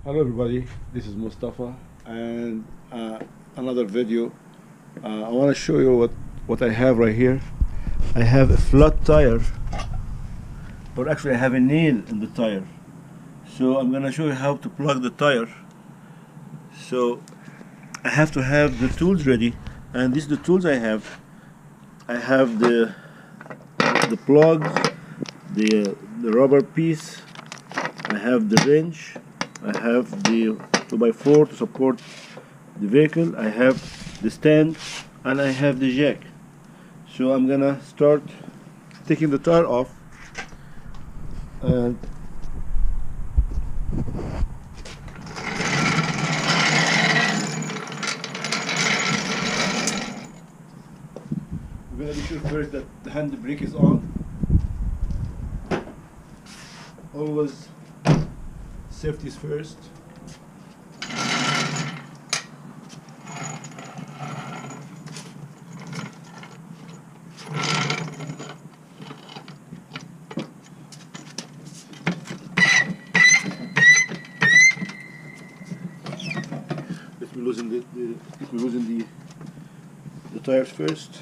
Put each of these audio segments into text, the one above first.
Hello everybody, this is Mustafa and another video. I want to show you what I have right here. I have a flat tire, or actually I have a nail in the tire. So I'm going to show you how to plug the tire. So I have to have the tools ready, and these are the tools I have. I have the plugs, the rubber piece, I have the wrench, I have the 2x4 to support the vehicle, I have the stand, and I have the jack. So I'm gonna start taking the tire off, and we're gonna be sure first that the handbrake is on. Always safety is first. Let me loosen the tires first.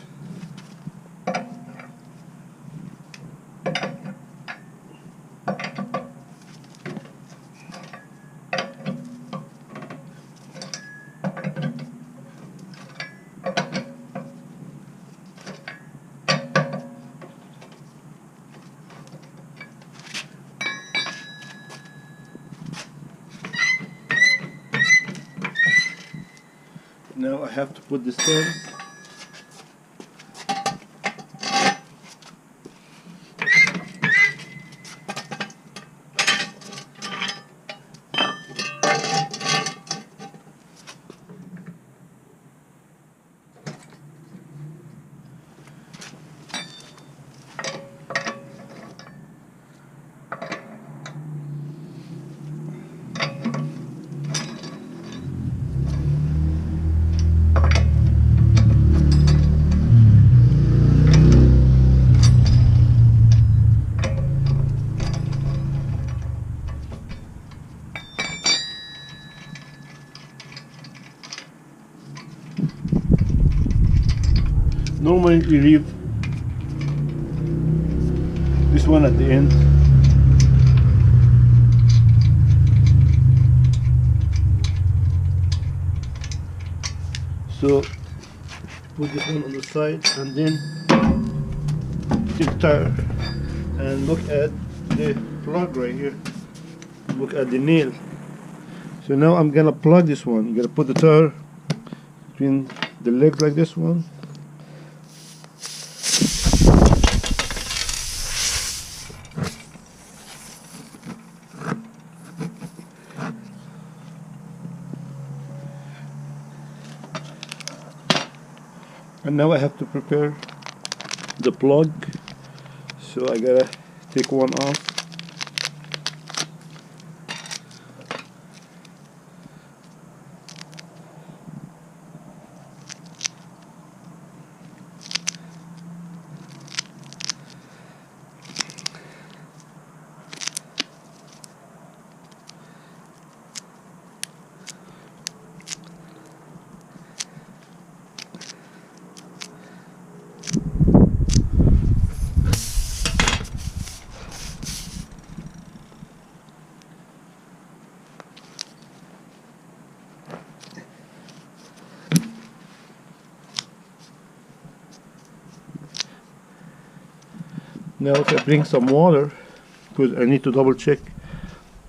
Now I have to put the stand. Normally we leave this one at the end. So put this one on the side and then take the tire and look at the plug right here. Look at the nail. So now I'm gonna plug this one. You gotta put the tire between the legs like this one. And now I have to prepare the plug. So I gotta take one off. Now if I bring some water, because I need to double check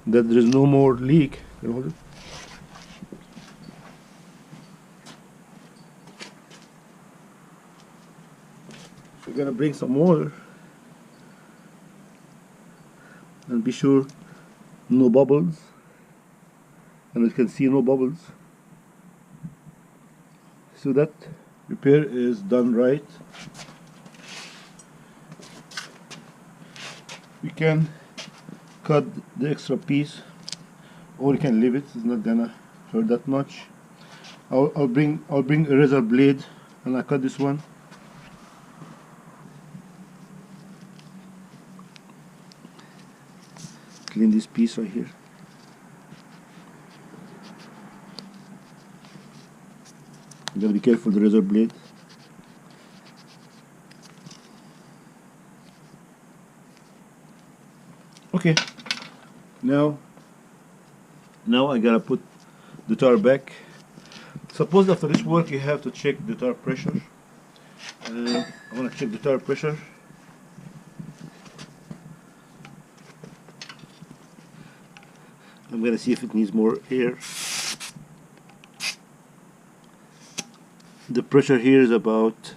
that there is no more leak. Hold it. So we're gonna bring some water and be sure no bubbles, and you can see no bubbles. So that repair is done right. We can cut the extra piece, or you can leave it. It's not gonna hurt that much. I'll bring a razor blade and I cut this one. Clean this piece right here. You gotta be careful the razor blade. Okay, now I gotta put the tire back. Suppose after this work you have to check the tire pressure. I want to check the tire pressure. I'm gonna see if it needs more air. The pressure here is about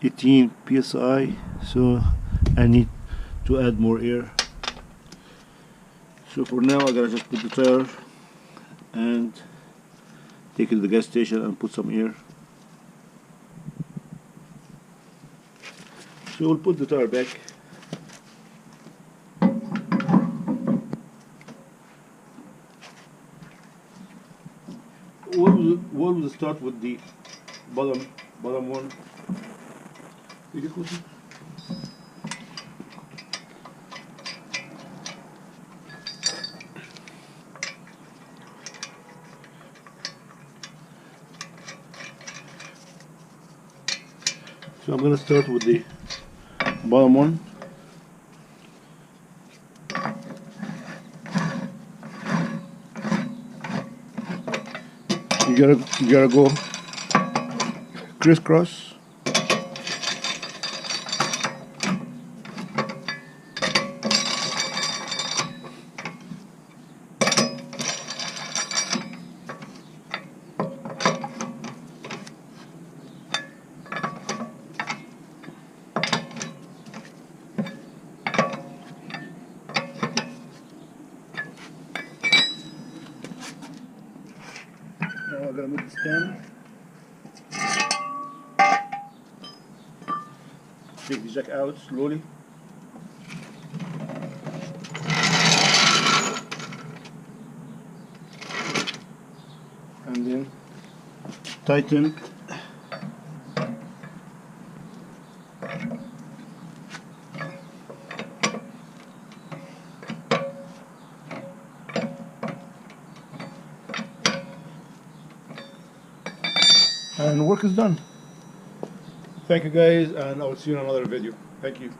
18 psi, so I need to add more air. So for now I gotta just put the tire and take it to the gas station and put some air. So we'll put the tire back. We'll start with the bottom one. So I'm going to start with the bottom one. You gotta go crisscross. Now I'm gonna move the stand. Take the jack out slowly. And then tighten. And work is done. Thank you guys, and I will see you in another video. Thank you.